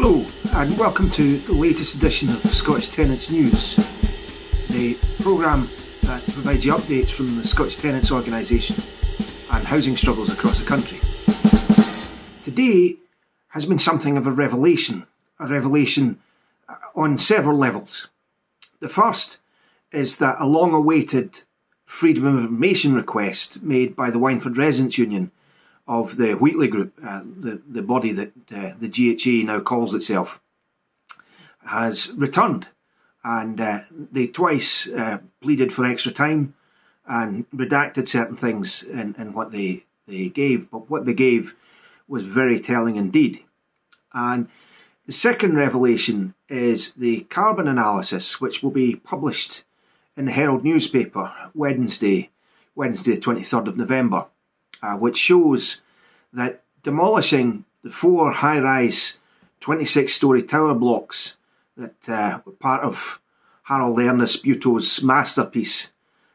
Hello and welcome to the latest edition of Scottish Tenants News, the programme that provides you updates from the Scottish Tenants organisation and housing struggles across the country. Today has been something of a revelation on several levels. The first is that a long-awaited Freedom of Information request made by the Wynford Residents' Union of the Wheatley Group, the body that the GHA now calls itself, has returned. And they twice pleaded for extra time and redacted certain things in what they gave. But what they gave was very telling indeed. And the second revelation is the carbon analysis, which will be published in the Herald newspaper Wednesday the 23rd of November, which shows that demolishing the 4 high-rise 26-storey tower blocks that were part of Harold Ernest Buteau's masterpiece,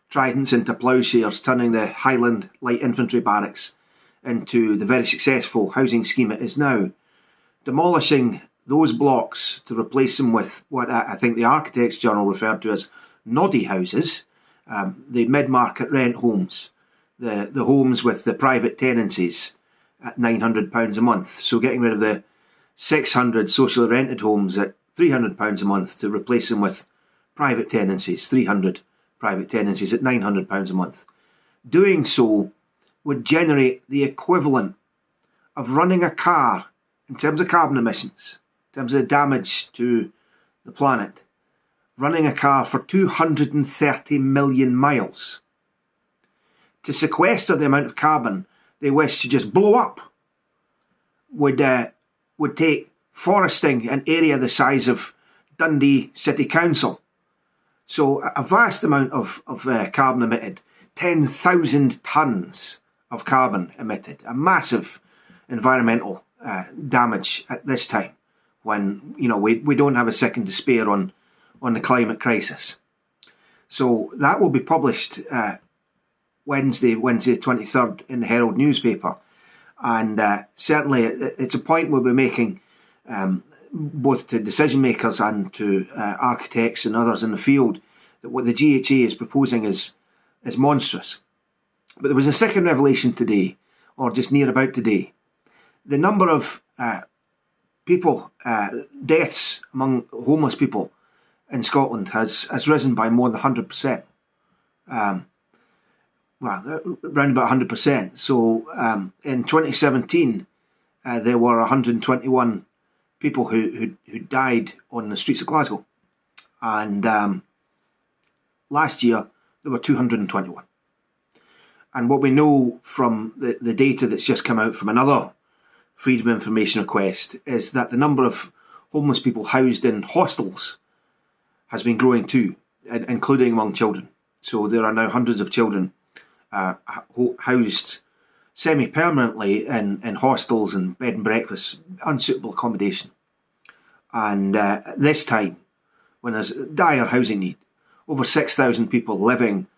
Tridents into Ploughshares, turning the Highland Light Infantry Barracks into the very successful housing scheme it is now. Demolishing those blocks to replace them with what I think the Architects Journal referred to as noddy houses, the mid-market rent homes, the homes with the private tenancies at £900 a month. So getting rid of the 600 socially rented homes at £300 a month to replace them with private tenancies, 300 private tenancies at £900 a month. Doing so would generate the equivalent of running a car in terms of carbon emissions, in terms of damage to the planet, running a car for 230 million miles. To sequester the amount of carbon they wish to just blow up would take foresting an area the size of Dundee City Council. So a vast amount of carbon emitted, 10,000 tonnes of carbon emitted, a massive environmental damage at this time when we don't have a second to spare on the climate crisis. So that will be published Wednesday 23rd in the Herald newspaper, and certainly it's a point we'll be making both to decision makers and to architects and others in the field, that what the GHA is proposing is monstrous. But there was a second revelation today, or just near about today. The number of deaths among homeless people in Scotland has risen by more than 100%. Around about 100%. So in 2017, there were 121 people who died on the streets of Glasgow. And last year, there were 221. And what we know from the data that's just come out from another Freedom of Information request is that the number of homeless people housed in hostels has been growing too, including among children. So there are now hundreds of children housed semi-permanently in hostels and bed and breakfasts, unsuitable accommodation. And at this time, when there's dire housing need, over 6,000 people living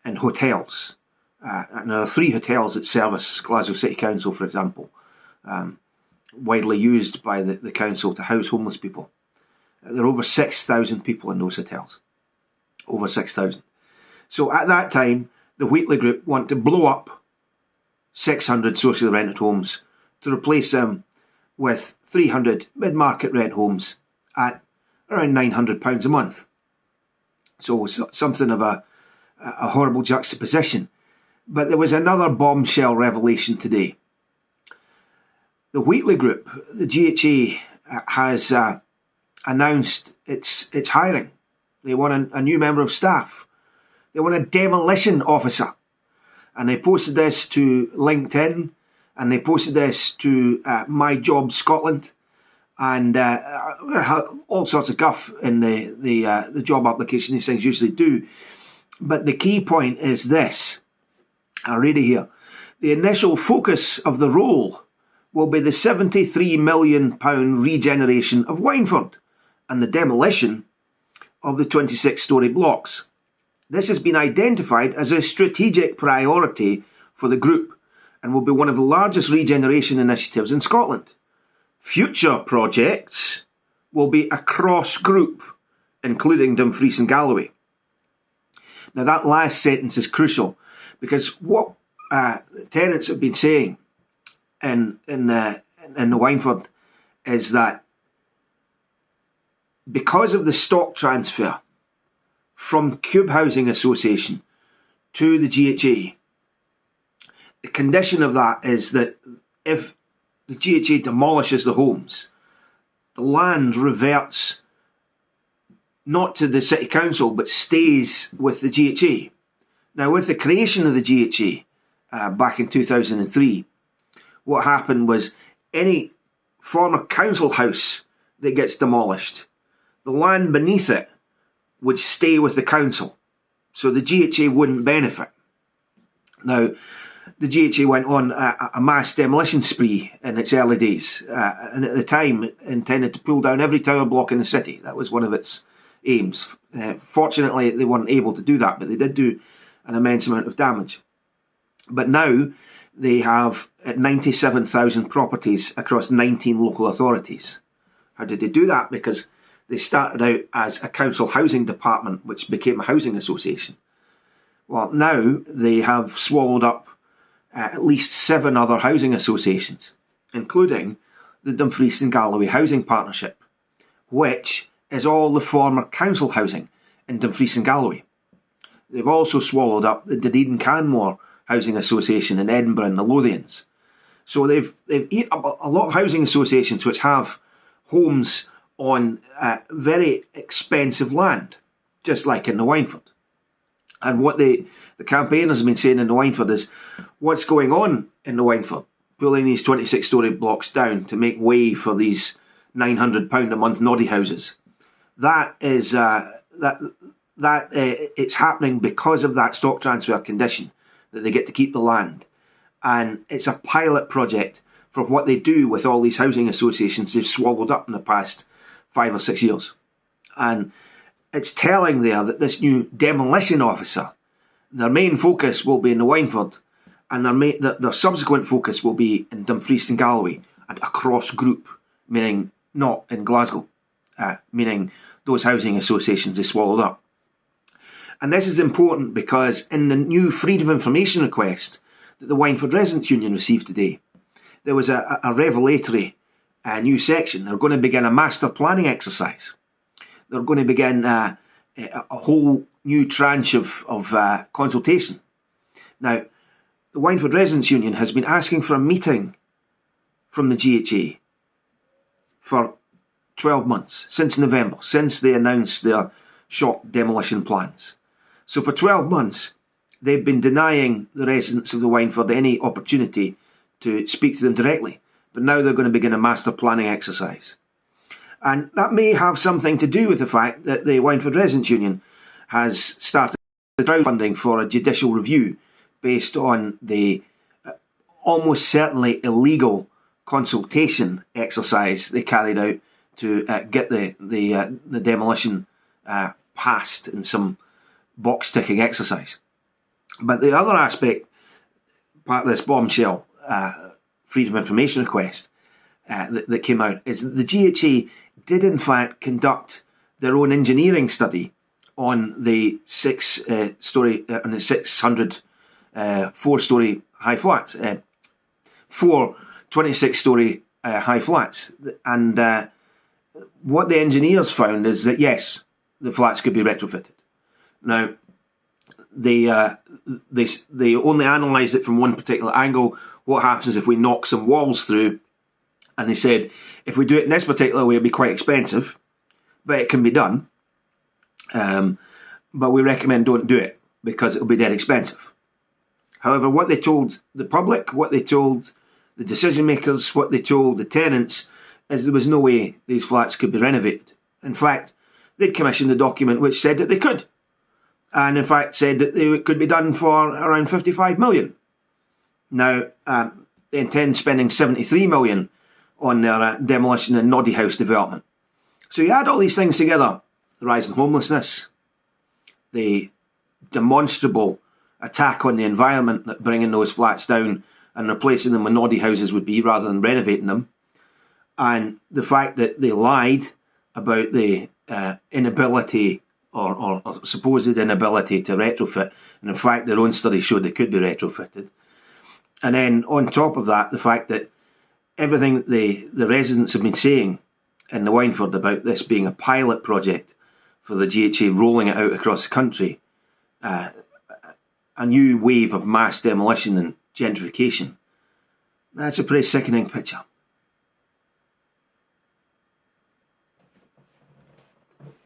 in hotels. And there are 3 hotels that service Glasgow City Council, for example, widely used by the council to house homeless people. There are over 6,000 people in those hotels. Over 6,000. So at that time, the Wheatley Group want to blow up 600 socially rented homes to replace them with 300 mid-market rent homes at around £900 a month. So something of a horrible juxtaposition. But there was another bombshell revelation today. The Wheatley Group, the GHA, has announced its hiring. They want a new member of staff. They want a demolition officer. And they posted this to LinkedIn, and they posted this to My Job Scotland, and all sorts of guff in the job application. These things usually do. But the key point is this. I'll read it here. The initial focus of the role will be the £73 million regeneration of Wynford and the demolition of the 26-storey blocks. This has been identified as a strategic priority for the group and will be one of the largest regeneration initiatives in Scotland. Future projects will be across group, including Dumfries and Galloway. Now that last sentence is crucial, because what tenants have been saying in the Wynford is that because of the stock transfer from Cube Housing Association to the GHA, the condition of that is that if the GHA demolishes the homes, the land reverts not to the City Council but stays with the GHA. Now, with the creation of the GHA back in 2003, what happened was any former council house that gets demolished, the land beneath it would stay with the council, so the GHA wouldn't benefit. Now, the GHA went on a mass demolition spree in its early days, and at the time it intended to pull down every tower block in the city. That was one of its aims. Fortunately, they weren't able to do that, but they did do an immense amount of damage. But now they have 97,000 properties across 19 local authorities. How did they do that? Because they started out as a council housing department, which became a housing association. Well, now they have swallowed up at least 7 other housing associations, including the Dumfries and Galloway Housing Partnership, which is all the former council housing in Dumfries and Galloway. They've also swallowed up the Dunedin Canmore Housing Association in Edinburgh and the Lothians. So they've eaten up a lot of housing associations which have homes on very expensive land, just like in the Wynford. And what the campaigners have been saying in the Wynford is, what's going on in the Wynford, pulling these 26-storey blocks down to make way for these £900 a month noddy houses. That is it's happening because of that stock transfer condition, that they get to keep the land. And it's a pilot project for what they do with all these housing associations they've swallowed up in the past 5 or 6 years. And it's telling there that this new demolition officer, their main focus will be in the Wynford, and their subsequent focus will be in Dumfries and Galloway and across group, meaning not in Glasgow, meaning those housing associations they swallowed up. And this is important because in the new Freedom of Information request that the Wynford Residents' Union received today, there was a revelatory new section. They're going to begin a master planning exercise. They're going to begin a whole new tranche of consultation. Now, the Wynford Residents' Union has been asking for a meeting from the GHA for 12 months, since November, since they announced their shock demolition plans. So for 12 months, they've been denying the residents of the Wynford any opportunity to speak to them directly. But now they're going to begin a master planning exercise. And that may have something to do with the fact that the Wynford Residents' Union has started crowdfunding for a judicial review based on the almost certainly illegal consultation exercise they carried out to get the demolition passed in some box-ticking exercise. But the other aspect, part of this bombshell Freedom of Information request that came out, is that the GHA did in fact conduct their own engineering study on the 600 4-storey high flats, 4 26-storey high flats, and what the engineers found is that yes, the flats could be retrofitted. Now, they only analysed it from one particular angle. What happens if we knock some walls through? And they said, if we do it in this particular way, it'll be quite expensive, but it can be done. But we recommend don't do it because it'll be dead expensive. However, what they told the public, what they told the decision makers, what they told the tenants, is there was no way these flats could be renovated. In fact, they'd commissioned a document which said that they could. And in fact said that they could be done for around 55 million. Now, they intend spending 73 million on their demolition and noddy house development. So you add all these things together, the rise in homelessness, the demonstrable attack on the environment that bringing those flats down and replacing them with noddy houses would be rather than renovating them, and the fact that they lied about the inability or supposed inability to retrofit, and in fact their own study showed they could be retrofitted. And then on top of that, the fact that everything the residents have been saying in the Wynford about this being a pilot project for the GHA rolling it out across the country, a new wave of mass demolition and gentrification. That's a pretty sickening picture.